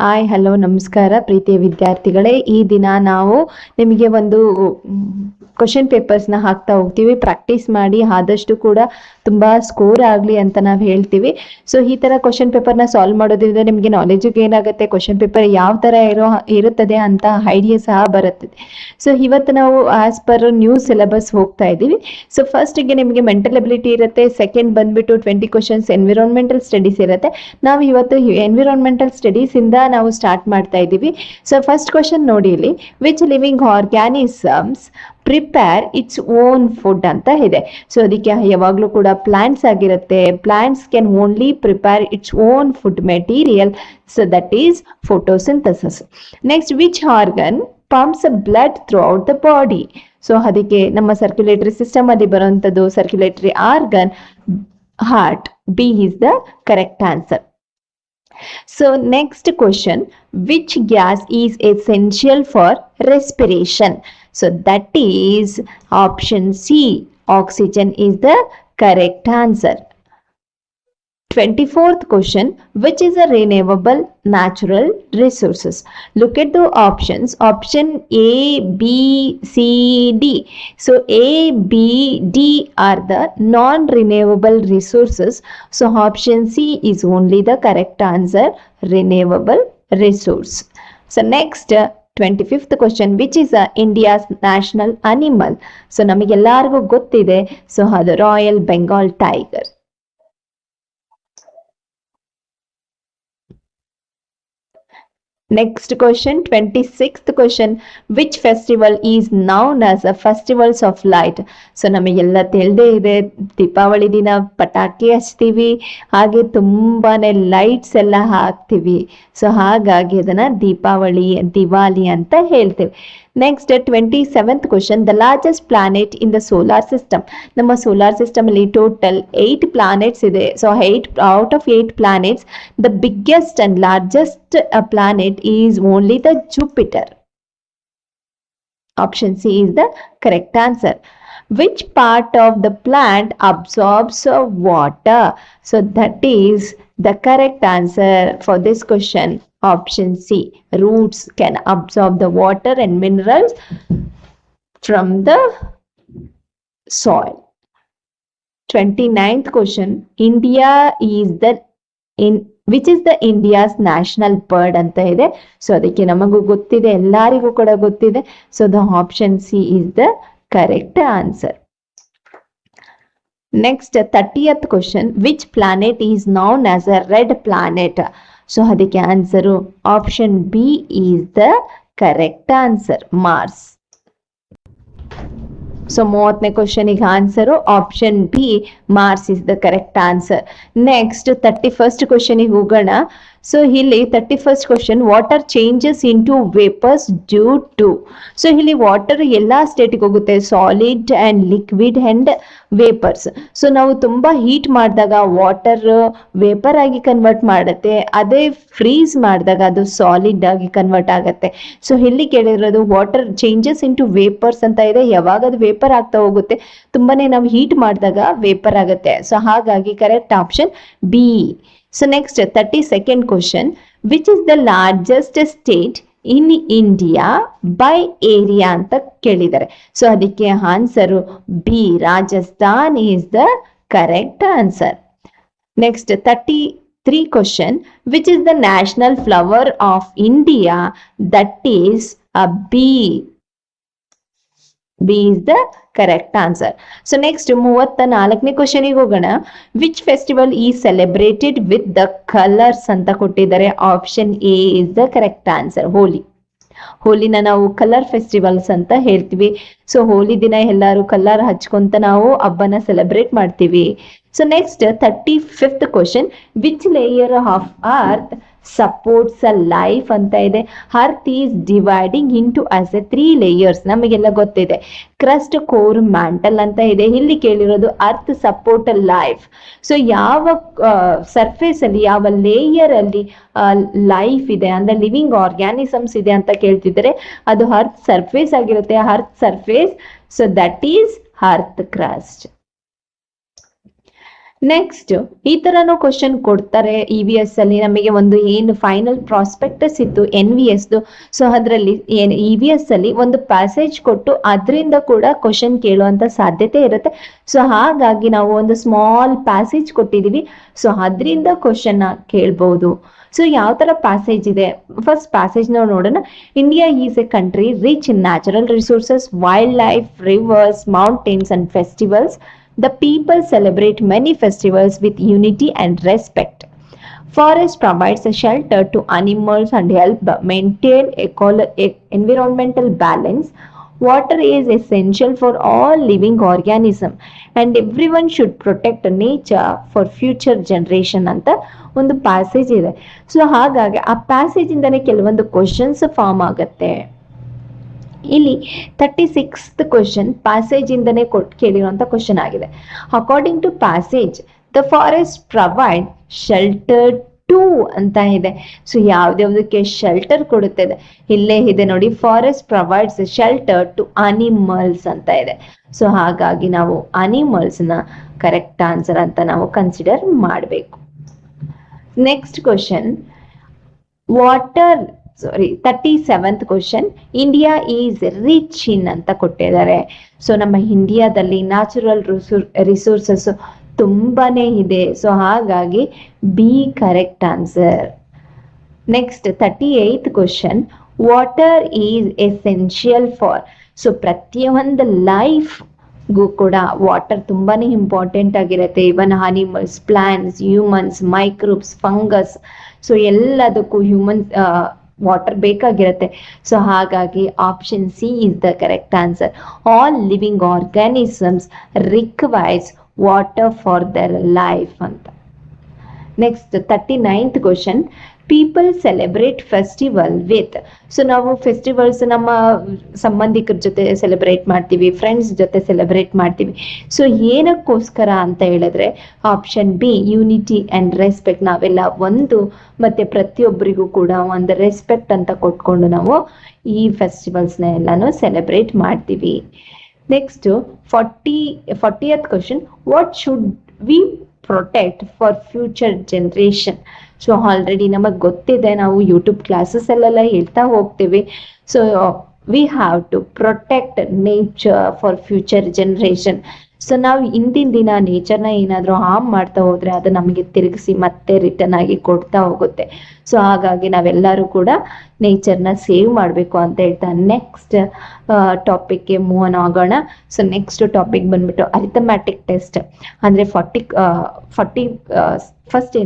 Hi hello ನಮಸ್ಕಾರ ಪ್ರೀತಿಯ ವಿದ್ಯಾರ್ಥಿಗಳೇ. ಈ ದಿನ ನಾವು ನಿಮಗೆ ಒಂದು ಕ್ವಶನ್ ಪೇಪರ್ಸ್ನ ಹಾಕ್ತಾ ಹೋಗ್ತೀವಿ. ಪ್ರಾಕ್ಟೀಸ್ ಮಾಡಿ ಆದಷ್ಟು ಕೂಡ ತುಂಬಾ ಸ್ಕೋರ್ ಆಗಲಿ ಅಂತ ನಾವು ಹೇಳ್ತೀವಿ. ಸೊ ಈ ಥರ ಕ್ವಶನ್ ಪೇಪರ್ನ ಸಾಲ್ವ್ ಮಾಡೋದ್ರಿಂದ ನಿಮಗೆ ನಾಲೆಜಿಗೆ ಏನಾಗುತ್ತೆ, ಕ್ವಶನ್ ಪೇಪರ್ ಯಾವ ಥರ ಇರುತ್ತದೆ ಅಂತ ಐಡಿಯಾ ಸಹ ಬರುತ್ತದೆ. ಸೊ ಇವತ್ತು ನಾವು ಆಸ್ ಪರ್ ನ್ಯೂ ಸಿಲೆಬಸ್ ಹೋಗ್ತಾ ಇದ್ದೀವಿ. ಸೊ ಫಸ್ಟಿಗೆ ನಿಮಗೆ ಮೆಂಟಲ್ ಎಬಿಲಿಟಿ ಇರುತ್ತೆ, ಸೆಕೆಂಡ್ ಬಂದ್ಬಿಟ್ಟು 20 ಕ್ವಶನ್ಸ್ ಎನ್ವಿರಾನ್ಮೆಂಟಲ್ ಸ್ಟಡೀಸ್ ಇರುತ್ತೆ. ನಾವು ಇವತ್ತು ಎನ್ವಿರಾನ್ಮೆಂಟಲ್ ಸ್ಟಡೀಸ್ ಇಂದ ನಾವು ಸ್ಟಾರ್ಟ್ ಮಾಡ್ತಾ ಇದ್ದೀವಿ. ಸೊ ಫಸ್ಟ್ ಕ್ವಶನ್ ನೋಡಿ ಇಲ್ಲಿ, which living organisms prepare its own food ಅಂತ ಇದೆ. ಸೊ ಅದಕ್ಕೆ ಯಾವಾಗಲೂ ಕೂಡ ಪ್ಲಾಂಟ್ಸ್ ಆಗಿರುತ್ತೆ. Plants can only prepare its own food material, so that is photosynthesis. Next, which organ pumps blood throughout the body. So ಅದಕ್ಕೆ ನಮ್ಮ circulatory system ಅಲ್ಲಿ ಬರುವಂಥದ್ದು circulatory organ heart. B is the correct answer. So next question, which gas is essential for respiration? So that is option C, oxygen is the correct answer. 24th question, which is a renewable natural resources? Look at the options. Option A, B, C, D. So A, B, D are the non-renewable resources. So option C is only the correct answer, renewable resource. So next, 25th question, which is India's national animal? So ನಮಗೆಲ್ಲರಿಗೂ ಗೊತ್ತಿದೆ, so ಅದು royal Bengal tiger. Next question, 26th question, which festival is known as a festivals of light? So ನಮಗೆಲ್ಲ ತಿಳಿದೇ ಇದೆ, ದೀಪಾವಳಿ ದಿನ ಪಟಾಕಿ ಹಚ್ತೀವಿ, ಹಾಗೆ ತುಂಬಾನೇ ಲೈಟ್ಸ್ ಎಲ್ಲ ಹಾಕ್ತೀವಿ. ಸೊ ಹಾಗಾಗಿ ಅದನ್ನ ದಿವಾಲಿ ಅಂತ ಹೇಳ್ತೇವೆ. Next 27th question, the largest planet in the solar system. ನಮ್ಮ ಸೋಲಾರ್ ಸಿಸ್ಟಮ್ ಅಲ್ಲಿ ಟೋಟಲ್ 8 ಪ್ಲಾನೆಟ್ಸ್ ಇದೆ. So out of 8 planets, the biggest and largest planet is only the Jupiter. Option C is the correct answer. Which part of the plant absorbs water? So that is the correct answer for this question. Option C, roots can absorb the water and minerals from the soil. 29th question, India is the which is the India's national bird ಅಂತ ಇದೆ. So ಅದಕ್ಕೆ ನಮಗೂ ಗೊತ್ತಿದೆ, ಎಲ್ಲರಿಗೂ ಕೂಡ ಗೊತ್ತಿದೆ. So the option C is the correct answer. Next 30th question, which planet is known as a red planet? So ಅದಕ್ಕೆ answer option B is the correct answer, Mars. So 30ನೇ ಕ್ವಶನಿಗೆ answer option B, Mars is the correct answer. Next 31st ಕ್ವಶನಿಗೆ ಹೋಗೋಣ. So ಇಲ್ಲಿ 31st question, water changes into vapours due to. So ಇಲ್ಲಿ water ಎಲ್ಲ ಸ್ಟೇಟಿಗೆ ಹೋಗುತ್ತೆ, solid and liquid and vapours. So ನಾವು ತುಂಬಾ ಹೀಟ್ ಮಾಡಿದಾಗ ವಾಟರ್ ವೇಪರ್ ಆಗಿ ಕನ್ವರ್ಟ್ ಮಾಡುತ್ತೆ, ಅದೇ ಫ್ರೀಸ್ ಮಾಡಿದಾಗ ಅದು ಸಾಲಿಡ್ ಆಗಿ ಕನ್ವರ್ಟ್ ಆಗುತ್ತೆ. ಸೊ ಇಲ್ಲಿ ಕೇಳಿರೋದು water changes into vapours ಅಂತ ಇದೆ. ಯಾವಾಗ ಅದು ವೇಪರ್ ಆಗ್ತಾ ಹೋಗುತ್ತೆ, ತುಂಬಾನೇ ನಾವು ಹೀಟ್ ಮಾಡಿದಾಗ ವೇಪರ್ ಆಗುತ್ತೆ. ಸೊ ಹಾಗಾಗಿ correct option B. So next 32nd question, which is the largest state in India by area ಅಂತ ಕೇಳಿದ್ದಾರೆ. ಸೊ ಅದಕ್ಕೆ answer B, Rajasthan is the correct answer. Next 33 question, which is the national flower of India? That is a bee. B is the correct answer. So next 34ನೇ ಕ್ವಶನಿಗೆ ಹೋಗೋಣ. Which festival is celebrated with the colours ಅಂತ ಕೊಟ್ಟಿದ್ದಾರೆ. Option A is the correct answer, Holi. ಹೋಲಿನ ನಾವು colour festivals ಅಂತ ಹೇಳ್ತೀವಿ. So ಹೋಲಿ ದಿನ ಎಲ್ಲರೂ ಕಲರ್ ಹಚ್ಕೊಂತ ನಾವು ಹಬ್ಬನ ಸೆಲೆಬ್ರೇಟ್ ಮಾಡ್ತೀವಿ. So next 35th question, which layer of earth supports a life ಅಂತ ಇದೆ. Earth is dividing into as A 3 layers. ನಮಗೆಲ್ಲ ಗೊತ್ತಿದೆ, ಕ್ರಸ್ಟ್, ಕೋರ್, ಮ್ಯಾಂಟಲ್ ಅಂತ ಇದೆ. ಇಲ್ಲಿ ಕೇಳಿರೋದು ಅರ್ತ್ ಸಪೋರ್ಟ್ ಲೈಫ್. ಸೊ ಯಾವ ಸರ್ಫೇಸ್ ಅಲ್ಲಿ, ಯಾವ ಲೇಯರ್ ಅಲ್ಲಿ ಲೈಫ್ ಇದೆ ಅಂದ್ರೆ ಲಿವಿಂಗ್ ಆರ್ಗ್ಯಾನಿಸಮ್ಸ್ ಇದೆ ಅಂತ ಕೇಳ್ತಿದ್ದಾರೆ, ಅದು ಅರ್ತ್ ಸರ್ಫೇಸ್ ಆಗಿರುತ್ತೆ. Earth surface, so that is earth crust. Next ಈ ತರನು ಕ್ವಶನ್ ಕೊಡ್ತಾರೆ EVS ಅಲ್ಲಿ. ನಮಗೆ ಒಂದು ಏನು ಫೈನಲ್ ಪ್ರಾಸ್ಪೆಕ್ಟಸ್ ಇತ್ತು NVS. ಸೊ ಅದರಲ್ಲಿ EVS ಅಲ್ಲಿ ಒಂದು ಪ್ಯಾಸೇಜ್ ಕೊಟ್ಟು ಅದರಿಂದ ಕೂಡ ಕ್ವಶನ್ ಕೇಳುವಂತ ಸಾಧ್ಯತೆ ಇರುತ್ತೆ. ಸೊ ಹಾಗಾಗಿ ನಾವು ಒಂದು ಸ್ಮಾಲ್ ಪ್ಯಾಸೇಜ್ ಕೊಟ್ಟಿದೀವಿ, ಸೊ ಅದರಿಂದ ಕ್ವಶನ್ ಕೇಳ್ಬಹುದು. ಸೊ ಯಾವ ತರ ಪ್ಯಾಸೇಜ್ ಇದೆ, ಫಸ್ಟ್ ಪ್ಯಾಸೇಜ್ ನಾವು ನೋಡೋಣ. India is a country rich in natural resources, wild life, rivers, mountains and festivals. The people celebrate many festivals with unity and respect. Forest provides a shelter to animals and help maintain environmental balance. Water is essential for all living organisms and everyone should protect nature for future generation ಅಂತ ಒಂದು passage ಇದೆ. So ಹಾಗಾಗಿ ಆ passage ಇಂದಾನೆ ಕೆಲವೊಂದು questions form ಆಗುತ್ತೆ. ಇಲ್ಲಿ 36th question passage ಇಂದನೇ ಕೇಳಿರುವಂತ ಕ್ವಶನ್ ಆಗಿದೆ. According to passage the forest provide shelter to ಅಂತ ಇದೆ. ಸೊ ಯಾವ್ದ್ಯಾವ್ದಕ್ಕೆ ಶೆಲ್ಟರ್ ಕೊಡುತ್ತೆ ಇಲ್ಲೇ ಇದೆ ನೋಡಿ, forest provides shelter to animals ಅಂತ ಇದೆ. ಸೊ ಹಾಗಾಗಿ ನಾವು ಅನಿಮಲ್ಸ್ ನ ಕರೆಕ್ಟ್ ಆನ್ಸರ್ ಅಂತ ನಾವು ಕನ್ಸಿಡರ್ ಮಾಡಬೇಕು. Next question, water 37th question, India is rich in ಅಂತ ಕೊಟ್ಟಿದ್ದಾರೆ. ಸೊ ನಮ್ಮ ಇಂಡಿಯಾದಲ್ಲಿ ನ್ಯಾಚುರಲ್ ರಿಸೋರ್ಸಸ್ ತುಂಬಾನೇ ಇದೆ. ಸೊ ಹಾಗಾಗಿ B correct answer. Next 38th question, water is essential for. So ಪ್ರತಿಯೊಂದು ಲೈಫ್ಗೂ ಕೂಡ ವಾಟರ್ ತುಂಬಾನೇ ಇಂಪಾರ್ಟೆಂಟ್ ಆಗಿರುತ್ತೆ. Even animals, plants, humans, microbes, fungus, so ಎಲ್ಲದಕ್ಕೂ ವಾಟರ್ ಬೇಕಾಗಿರುತ್ತೆ. ಸೊ ಹಾಗಾಗಿ option C is the correct answer. All living organisms requires water for their life ಅಂತ. Next 39th question, people celebrate festival with. So ನಾವು festivals ನಮ್ಮ ಸಂಬಂಧಿಕರ ಜೊತೆ celebrate ಮಾಡ್ತೀವಿ, friends ಜೊತೆ ಸೆಲೆಬ್ರೇಟ್ ಮಾಡ್ತೀವಿ. ಸೊ ಏನಕ್ಕೋಸ್ಕರ ಅಂತ ಹೇಳಿದ್ರೆ option B unity and respect. ನಾವೆಲ್ಲ ಒಂದು ಮತ್ತೆ ಪ್ರತಿಯೊಬ್ಬರಿಗೂ ಕೂಡ ಒಂದು ರೆಸ್ಪೆಕ್ಟ್ ಅಂತ ಕೊಟ್ಕೊಂಡು ನಾವು ಈ ಫೆಸ್ಟಿವಲ್ಸ್ನ ಎಲ್ಲಾನು ಸೆಲೆಬ್ರೇಟ್ ಮಾಡ್ತೀವಿ. Next 40th question, what should we protect for future generation. So already ನಮಗೆ ಗೊತ್ತಿದೆ, ನಾವು ಯೂಟ್ಯೂಬ್ ಕ್ಲಾಸಸ್ ಅಲ್ಲೆಲ್ಲ ಹೇಳ್ತಾ ಹೋಗ್ತೀವಿ. So we have to protect nature for future generation. So ನಾವು ಇಂದಿನ ದಿನ ನೇಚರ್ನ ಏನಾದರೂ ಹಾರ್ಮ್ ಮಾಡ್ತಾ ಹೋದ್ರೆ ಅದು ನಮಗೆ ತಿರುಗಿಸಿ ಮತ್ತೆ ರಿಟರ್ನ್ ಆಗಿ ಕೊಡ್ತಾ ಹೋಗುತ್ತೆ. ಸೊ ಹಾಗಾಗಿ ನಾವೆಲ್ಲರೂ ಕೂಡ ನೇಚರ್ನ ಸೇವ್ ಮಾಡಬೇಕು ಅಂತ ಹೇಳ್ತಾ ನೆಕ್ಸ್ಟ್ ಟಾಪಿಕ್ಗೆ ಮೂವ್ ಆನ್ ಆಗೋಣ. ಸೊ ನೆಕ್ಸ್ಟ್ ಟಾಪಿಕ್ ಬಂದ್ಬಿಟ್ಟು ಅರಿಥಮ್ಯಾಟಿಕ್ ಟೆಸ್ಟ್. ಅಂದರೆ 40 ಫಸ್ಟ್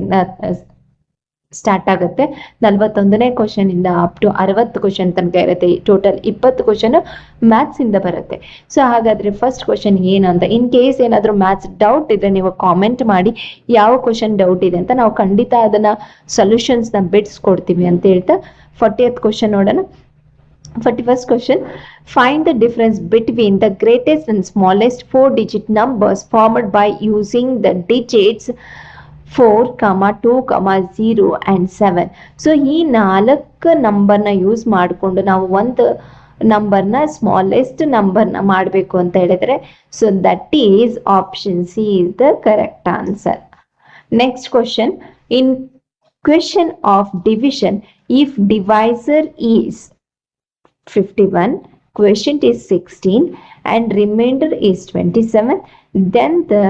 ಸ್ಟಾರ್ಟ್ ಆಗುತ್ತೆ. 41ನೇ ಕ್ವಶನ್ ಇಂದ ಅಪ್ ಟು 60 ಕ್ವಶನ್ ತನಕ ಇರುತ್ತೆ. ಟೋಟಲ್ 20 ಕ್ವಶನ್ ಮ್ಯಾಥ್ಸ್ ಇಂದ ಬರುತ್ತೆ. ಸೊ ಹಾಗಾದ್ರೆ ಫಸ್ಟ್ ಕ್ವಶನ್ ಏನು ಅಂತ, ಇನ್ ಕೇಸ್ ಏನಾದರೂ ಮ್ಯಾಥ್ಸ್ ಡೌಟ್ ಇದ್ರೆ ನೀವು ಕಾಮೆಂಟ್ ಮಾಡಿ ಯಾವ ಕ್ವಶನ್ ಡೌಟ್ ಇದೆ ಅಂತ, ನಾವು ಖಂಡಿತ ಅದನ್ನ ಸೊಲ್ಯೂಷನ್ಸ್ ನ ಬಿಡಿಸ್ಕೊಡ್ತೀವಿ ಅಂತ ಹೇಳ್ತಾ 40th ಕ್ವಶನ್ ನೋಡೋಣ. 41st question, find the difference between the greatest and smallest 4-digit numbers formed by using the digits 4, 2, 0 and 7. So ಈ 4 ನಂಬರ್ನ ಯೂಸ್ ಮಾಡಿಕೊಂಡು ನಾವು ಒಂದು ನಂಬರ್ನ ಸ್ಮಾಲೆಸ್ಟ್ ನಂಬರ್ನ ಮಾಡಬೇಕು ಅಂತ ಹೇಳಿದ್ರೆ, so that is option C is the correct answer. Next question, in question of division, if divisor is 51, quotient is 16 and remainder is 27, then the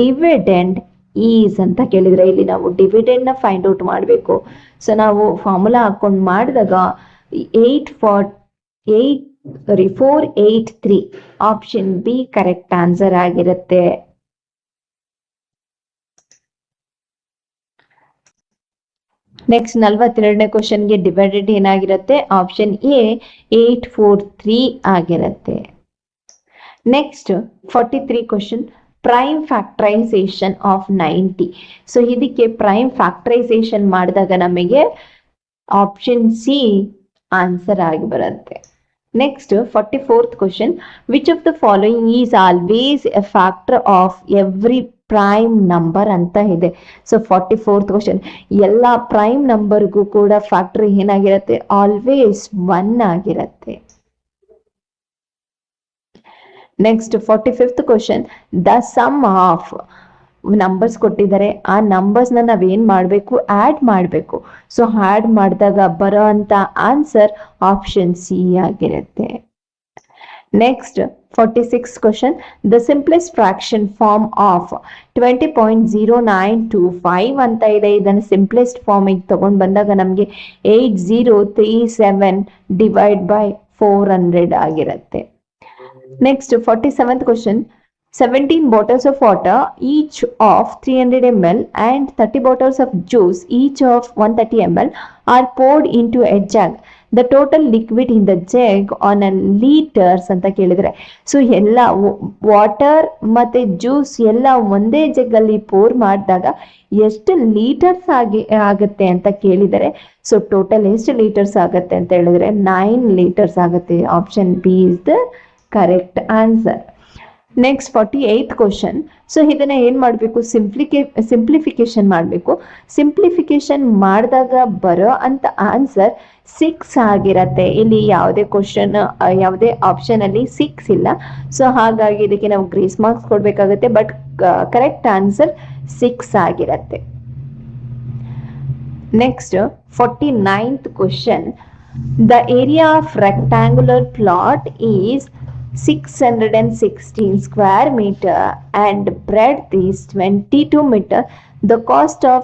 dividend is ಅಂತ ಕೇಳಿದ್ರೆ ಇಲ್ಲಿ ನಾವು ಡಿವಿಡೆಂಡ್ ನ ಫೈಂಡ್ ಔಟ್ ಮಾಡಬೇಕು. ಸೊ ನಾವು formula ಹಾಕೊಂಡು ಮಾಡಿದಾಗ 483 option B correct answer ಆಗಿರುತ್ತೆ. ನೆಕ್ಸ್ಟ್ 42ನೇ ಕ್ವಶನ್ಗೆ ಡಿವೈಡೆಡ್ ಏನಾಗಿರುತ್ತೆ, ಆಪ್ಷನ್ ಎ 843 ಆಗಿರುತ್ತೆ. Next 43 question, prime factorisation of 90. So ಇದಕ್ಕೆ ಪ್ರೈಮ್ ಫ್ಯಾಕ್ಟರೈಸೇಷನ್ ಮಾಡಿದಾಗ ನಮಗೆ ಆಪ್ಷನ್ ಸಿ ಆನ್ಸರ್ ಆಗಿ ಬರುತ್ತೆ. Next 44th question, which of the following is always A factor of every prime number ಅಂತ ಇದೆ. ಸೊ 44th ಕ್ವಶನ್, ಎಲ್ಲ prime ನಂಬರ್ಗೂ ಕೂಡ ಫ್ಯಾಕ್ಟರ್ ಏನಾಗಿರುತ್ತೆ, ಆಲ್ವೇಸ್ 1 ಆಗಿರುತ್ತೆ. Next 45th question, the sum of numbers ಕೊಟ್ಟಿದ್ದಾರೆ. ಆ ನಂಬರ್ಸ್ನ ನಾವೇನ್ ಮಾಡಬೇಕು, ಆಡ್ ಮಾಡಬೇಕು. ಸೊ ಆಡ್ ಮಾಡಿದಾಗ ಬರೋ ಅಂತ ಆನ್ಸರ್ ಆಪ್ಷನ್ ಸಿ ಆಗಿರುತ್ತೆ. Next 46 question, the simplest fraction form of 20.0925 ಅಂತ ಇದೆ. ಇದನ್ನು ಸಿಂಪ್ಲೆಸ್ಟ್ ಫಾರ್ಮಿಗೆ ತಗೊಂಡು ಬಂದಾಗ ನಮಗೆ 8037 ಡಿವೈಡ್ ಬೈ 400 ಆಗಿರುತ್ತೆ. Next 47th question, 17 bottles of water each of 300 ml and 30 bottles of juice each of 130 ml are poured into a jug. The total liquid in the jug on a liters ಅಂತ ಕೇಳಿದ್ರೆ, so ಎಲ್ಲ water ಮತ್ತೆ juice ಎಲ್ಲ ಒಂದೇ ಜಗ್ ಅಲ್ಲಿ four ಮಾಡಿದಾಗ ಎಷ್ಟು litres ಆಗುತ್ತೆ ಅಂತ ಕೇಳಿದರೆ, ಸೊ ಟೋಟಲ್ ಎಷ್ಟು ಲೀಟರ್ಸ್ ಆಗುತ್ತೆ ಅಂತ ಹೇಳಿದ್ರೆ 9 ಲೀಟರ್ಸ್ ಆಗುತ್ತೆ. Option B is the correct answer. Next 48th question, so ಇದನ್ನ ಏನ್ ಮಾಡಬೇಕು, ಸಿಂಪ್ಲಿಫಿಕೇಶನ್ ಮಾಡಬೇಕು. ಸಿಂಪ್ಲಿಫಿಕೇಶನ್ ಮಾಡಿದಾಗ ಬರೋ ಅಂತ ಆನ್ಸರ್ 6 ಆಗಿರತ್ತೆ. ಇಲ್ಲಿ ಯಾವುದೇ ಕ್ವಶನ್ ಯಾವುದೇ ಆಪ್ಷನ್ ಅಲ್ಲಿ 6 ಇಲ್ಲ. ಸೊ ಹಾಗಾಗಿ ಇದಕ್ಕೆ ನಾವು ಗ್ರೇಸ್ ಮಾರ್ಕ್ಸ್ ಕೊಡ್ಬೇಕಾಗತ್ತೆ. ಬಟ್ ಕರೆಕ್ಟ್ ಆನ್ಸರ್ 6 ಆಗಿರತ್ತೆ. Next 49th question, the area of rectangular plot is 616 square meter and breadth is 22 meter. The cost of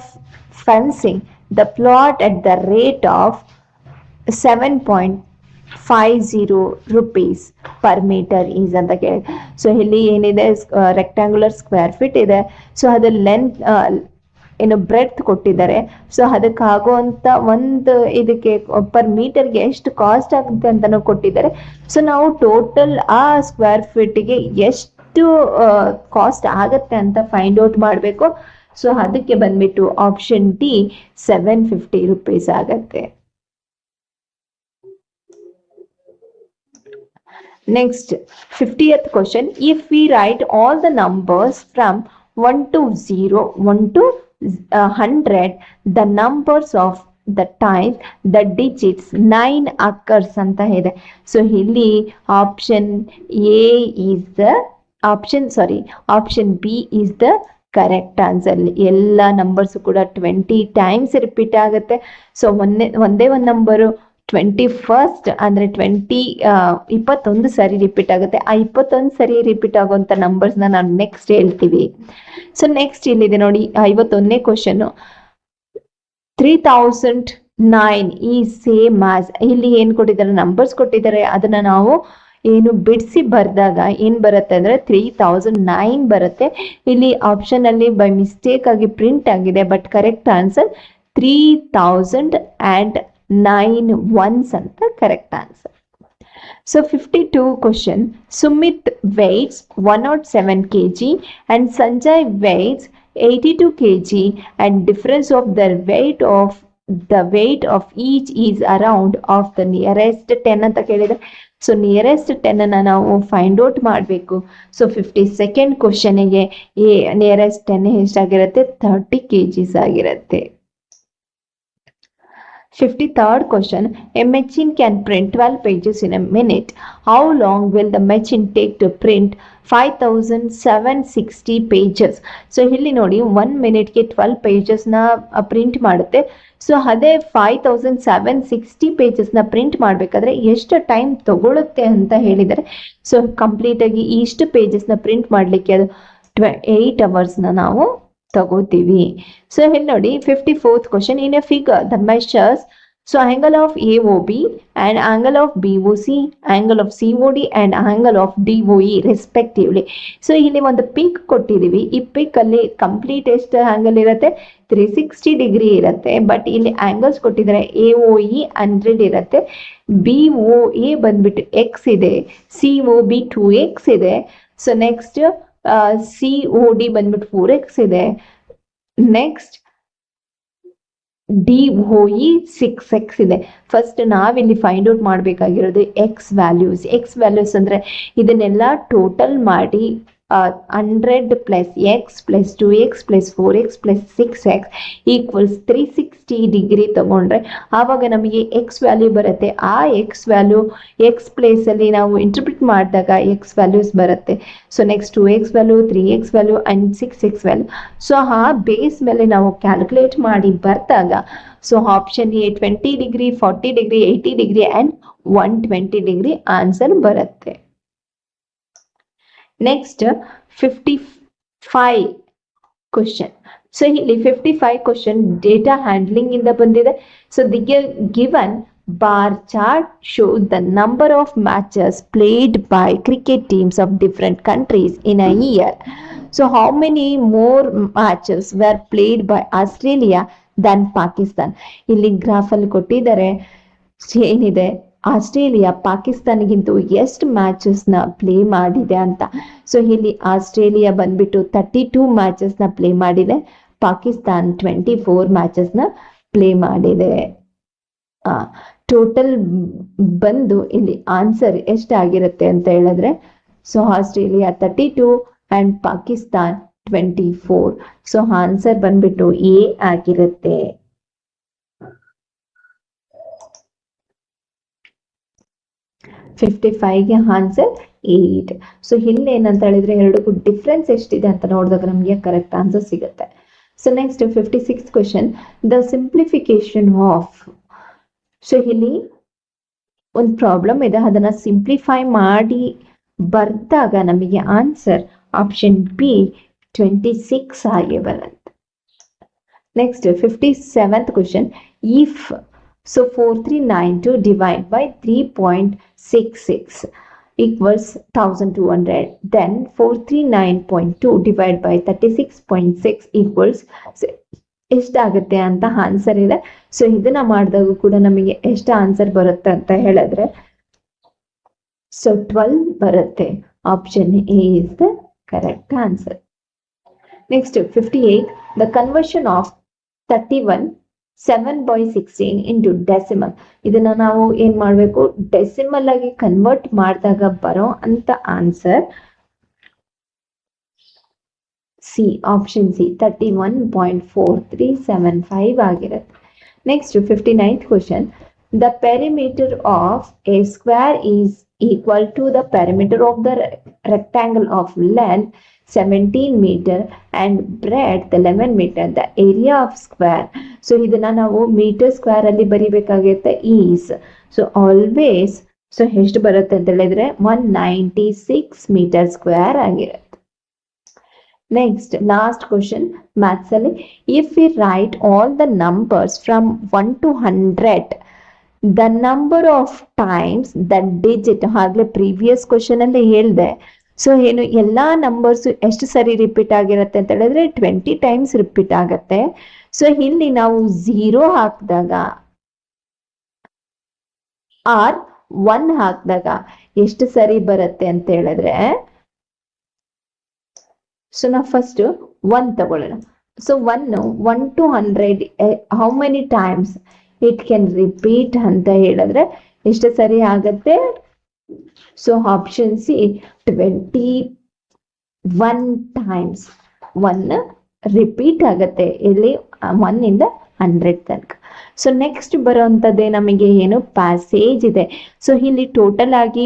fencing the plot at the rate of 7.50 rupees per meter is ಅಂತ ಕೇಳಿ. So ಇಲ್ಲಿ ಏನಿದೆ, rectangular square feet ಇದೆ. So ಅದು length ಏನು breadth ಕೊಟ್ಟಿದ್ದಾರೆ. So ಅದಕ್ಕಾಗುವಂತ ಒಂದು ಇದಕ್ಕೆ ಪರ್ ಮೀಟರ್ಗೆ ಎಷ್ಟು ಕಾಸ್ಟ್ ಆಗುತ್ತೆ ಅಂತಾನು ಕೊಟ್ಟಿದ್ದಾರೆ. ಸೊ ನಾವು ಟೋಟಲ್ ಆ ಸ್ಕ್ವೇರ್ ಫೀಟ್ಗೆ ಎಷ್ಟು ಕಾಸ್ಟ್ ಆಗತ್ತೆ ಅಂತ ಫೈಂಡ್ ಔಟ್ ಮಾಡಬೇಕು. ಸೊ ಅದಕ್ಕೆ ಬಂದ್ಬಿಟ್ಟು ಆಪ್ಷನ್ ಡಿ 750 rupees ಆಗತ್ತೆ. Next 50th question, if we right all the numbers from 1 to 0, 1 to 100, the numbers of the times the digits 9 occurs ಅಂತ ಇದೆ. ಸೊ ಇಲ್ಲಿ option A is the option B is the correct answer. ಎಲ್ಲ numbers ಕೂಡ 20 times repeat ಆಗುತ್ತೆ. So ಒಂದೇ ಒಂದು number 21st ಅಂದ್ರೆ 21 ಸರಿ ರಿಪೀಟ್ ಆಗುತ್ತೆ. ಆ 21 ಸರಿ ರಿಪೀಟ್ ಆಗುವಂತ ನಂಬರ್ಸ್ನ ನಾವು ನೆಕ್ಸ್ಟ್ ಹೇಳ್ತೀವಿ. ಸೊ ನೆಕ್ಸ್ಟ್ ಇಲ್ಲಿದೆ ನೋಡಿ 51ನೇ ಕ್ವಶನ್, 3009 ಈ ಸೇಮ್ ಆಸ್, ಇಲ್ಲಿ ಏನ್ ಕೊಟ್ಟಿದ್ದಾರೆ, ನಂಬರ್ಸ್ ಕೊಟ್ಟಿದ್ದಾರೆ. ಅದನ್ನ ನಾವು ಏನು ಬಿಡಿಸಿ ಬರ್ದಾಗ ಏನ್ ಬರುತ್ತೆ ಅಂದ್ರೆ 3009 ಬರುತ್ತೆ. ಇಲ್ಲಿ ಆಪ್ಷನ್ ಅಲ್ಲಿ ಬೈ ಮಿಸ್ಟೇಕ್ ಆಗಿ ಪ್ರಿಂಟ್ ಆಗಿದೆ. ಬಟ್ ಕರೆಕ್ಟ್ ಆನ್ಸರ್ 3009 ones ಅಂತ correct answer. So 52 question, Sumit weighs 107 kg and Sanjay weighs 82 kg and difference of the weight of each is around of the nearest 10 ಅಂತ ಕೇಳಿದ್ರೆ. So nearest 10 ಅನ್ನ ನಾವು find out ಮಾಡಬೇಕು. So 52nd ಕ್ವಶನ್ಗೆ nearest 10 ಎಷ್ಟಾಗಿರುತ್ತೆ, 30 kgs ಆಗಿರುತ್ತೆ. 53rd question, a machine can print 12 pages in a minute. How long will the machine take to print 5760 pages? So ಇಲ್ಲಿ ನೋಡಿ 1 ಮಿನಿಟ್ಗೆ 12 ಪೇಜಸ್ನ print ಮಾಡುತ್ತೆ. ಸೊ ಅದೇ 5760 ಪೇಜಸ್ನ ಪ್ರಿಂಟ್ ಮಾಡಬೇಕಾದ್ರೆ ಎಷ್ಟು ಟೈಮ್ ತಗೊಳುತ್ತೆ ಅಂತ ಹೇಳಿದರೆ, ಸೊ ಕಂಪ್ಲೀಟ್ ಆಗಿ ಇಷ್ಟು ಪೇಜಸ್ನ ಪ್ರಿಂಟ್ ಮಾಡಲಿಕ್ಕೆ ಅದು 8 hours ನಾವು ತಗೋತೀವಿ. ಸೊ ಇಲ್ಲಿ ನೋಡಿ 54th question, in a figure the measures, so angle of AOB and angle of BOC, angle of COD and angle of DOE respectively. So ಇಲ್ಲಿ ಒಂದು ಪಿಕ್ ಕೊಟ್ಟಿದೀವಿ. ಈ ಪಿಕ್ ಅಲ್ಲಿ ಕಂಪ್ಲೀಟ್ ಎಷ್ಟು ಆಂಗಲ್ ಇರುತ್ತೆ, 360 ಡಿಗ್ರಿ ಇರುತ್ತೆ. ಬಟ್ ಇಲ್ಲಿ ಆಂಗಲ್ಸ್ ಕೊಟ್ಟಿದ್ದಾರೆ, AOE 100 ಇರುತ್ತೆ, BOA ಬಂದ್ಬಿಟ್ಟು X ಇದೆ, COB 2X ಇದೆ. ಸೊ ನೆಕ್ಸ್ಟ್ COD ಬಂದ್ಬಿಟ್ಟು 4X ಇದೆ. ನೆಕ್ಸ್ಟ್ DOE 6X ಇದೆ. ಫಸ್ಟ್ ನಾವಿಲ್ಲಿ ಫೈಂಡ್ ಔಟ್ ಮಾಡಬೇಕಾಗಿರೋದು ಎಕ್ಸ್ ವ್ಯಾಲ್ಯೂಸ್ ಅಂದ್ರೆ ಇದನ್ನೆಲ್ಲ ಟೋಟಲ್ ಮಾಡಿ 100 plus x plus 2x plus 4x plus 6x equals 360 degree ತಗೊಂಡ್ರೆ ಆವಾಗ ನಮಗೆ ಎಕ್ಸ್ ವ್ಯಾಲ್ಯೂ ಬರುತ್ತೆ. ಆ ಎಕ್ಸ್ ವ್ಯಾಲ್ಯೂ ಎಕ್ಸ್ ಪ್ಲೇಸಲ್ಲಿ ನಾವು ಇಂಟರ್ಪ್ರಿಟ್ ಮಾಡಿದಾಗ ಎಕ್ಸ್ ವ್ಯಾಲ್ಯೂಸ್ ಬರುತ್ತೆ. So next 2x value, 3x value and 6x value. So ಆ ಬೇಸ್ ಮೇಲೆ ನಾವು ಕ್ಯಾಲ್ಕುಲೇಟ್ ಮಾಡಿ ಬರ್ದಾಗ so option A 20 degree, 40 degree, 80 degree and 120 degree answer ಬರುತ್ತೆ. Next 55 question. ಸೊ ಇಲ್ಲಿ 55 ಕ್ವಶನ್ ಡೇಟಾ ಹ್ಯಾಂಡ್ಲಿಂಗ್ ಇಂದ ಬಂದಿದೆ. So the given bar chart shows the number of matches played by cricket teams of different countries in a year. So how many more matches were played by Australia than Pakistan? ಇಲ್ಲಿ graph ಅಲ್ಲಿ ಕೊಟ್ಟಿದ್ದಾರೆ ಏನಿದೆ Australia ಪಾಕಿಸ್ತಾನಿಗಿಂತ ಎಷ್ಟು matches ನ play ಮಾಡಿದೆ ಅಂತ. So ಇಲ್ಲಿ Australia ಬಂದ್ಬಿಟ್ಟು 32 ಮ್ಯಾಚಸ್ ನ ಪ್ಲೇ ಮಾಡಿದೆ, ಪಾಕಿಸ್ತಾನ್ 24 ಮ್ಯಾಚಸ್ ನ ಪ್ಲೇ ಮಾಡಿದೆ. ಟೋಟಲ್ ಬಂದು ಇಲ್ಲಿ ಆನ್ಸರ್ ಎಷ್ಟಾಗಿರುತ್ತೆ ಅಂತ ಹೇಳಿದ್ರೆ so Australia 32 and Pakistan 24. So answer ಬಂದ್ಬಿಟ್ಟು ಎ ಆಗಿರುತ್ತೆ. ಗೆ ಆನ್ಸರ್ 8. ಸೊ ಇಲ್ಲಿ ಏನಂತ ಹೇಳಿದ್ರೆ ಎರಡಕ್ಕೂ ಡಿಫ್ರೆನ್ಸ್ ಎಷ್ಟಿದೆ ಅಂತ ನೋಡಿದಾಗ ನಮಗೆ ಕರೆಕ್ಟ್ ಆನ್ಸರ್ ಸಿಗುತ್ತೆ. So next 56 question, the simplification of. So ಇಲ್ಲಿ ಒಂದು ಪ್ರಾಬ್ಲಮ್ ಇದೆ, ಅದನ್ನ ಸಿಂಪ್ಲಿಫೈ ಮಾಡಿ ಬರ್ದಾಗ ನಮಗೆ ಆನ್ಸರ್ ಆಪ್ಷನ್ ಬಿ 26 ಆಗಿ ಬರುತ್ತೆ. Next 57th question, if so 4392 divided by 3.66 equals 1200, then 439.2 divided by 36.6 equals ಎಷ್ಟಾಗುತ್ತೆ ಅಂತ ಆನ್ಸರ್ ಇದೆ. ಸೊ ಇದನ್ನ ಮಾಡಿದಾಗ ಕೂಡ ನಮಗೆ ಎಷ್ಟು ಆನ್ಸರ್ ಬರುತ್ತೆ ಅಂತ ಹೇಳಿದ್ರೆ ಸೊ 12 ಬರುತ್ತೆ. Option A is the correct answer. Next 58, the conversion of 31 7/16 into decimal. ಇದನ್ನ ನಾವು ಏನ್ ಮಾಡ್ಬೇಕು, ಡೆಸಿಮಲ್ ಆಗಿ ಕನ್ವರ್ಟ್ ಮಾಡಿದಾಗ ಬರೋ ಅಂತ ಆನ್ಸರ್ ಸಿ, ಆಪ್ಷನ್ ಸಿ 31.4375 ಆಗಿರುತ್ತೆ. Next 59th question, the perimeter of a square is equal to the perimeter of the rectangle of length 17 meter and breadth 11 meter, the area of square. So ಇದನ್ನ ನಾವು metre square ಅಲ್ಲಿ ಬರಿಬೇಕಾಗುತ್ತೆ is. So always so ಎಷ್ಟು ಬರುತ್ತೆ ಅಂತ ಹೇಳಿದ್ರೆ 196 metre square ಆಗಿರುತ್ತೆ. Next last question maths ಅಲ್ಲಿ, if we right all the numbers from 1 to 100, the number of times the digit. ಆಗ್ಲೇ ಪ್ರೀವಿಯಸ್ ಕ್ವಶನ್ ಅಲ್ಲಿ ಹೇಳಿದೆ. ಸೊ ಏನು ಎಲ್ಲಾ ನಂಬರ್ಸ್ ಎಷ್ಟು ಸರಿ ರಿಪೀಟ್ ಆಗಿರುತ್ತೆ ಅಂತ ಹೇಳಿದ್ರೆ 20 ಟೈಮ್ಸ್ ರಿಪೀಟ್ ಆಗತ್ತೆ. ಸೊ ಇಲ್ಲಿ ನಾವು 0 ಹಾಕಿದಾಗ ಆರ್ 1 ಹಾಕಿದಾಗ ಎಷ್ಟು ಸರಿ ಬರುತ್ತೆ ಅಂತ ಹೇಳಿದ್ರೆ ಸೊ ನಾವು ಫಸ್ಟ್ 1 ತಗೊಳ್ಳೋಣ. So 1 to 100 how many times it can repeat ಅಂತ ಹೇಳಿದ್ರೆ ಎಷ್ಟು ಸರಿ ಆಗತ್ತೆ. So option C 21 times 1 repeat ಆಗತ್ತೆ ಇಲ್ಲಿ 1 ಇಂದ 100 ತನಕ. ಸೊ ನೆಕ್ಸ್ಟ್ ಬರುವಂತದ್ದೇ ನಮಗೆ ಏನು ಪ್ಯಾಸೇಜ್ ಇದೆ. ಸೊ ಇಲ್ಲಿ ಟೋಟಲ್ ಆಗಿ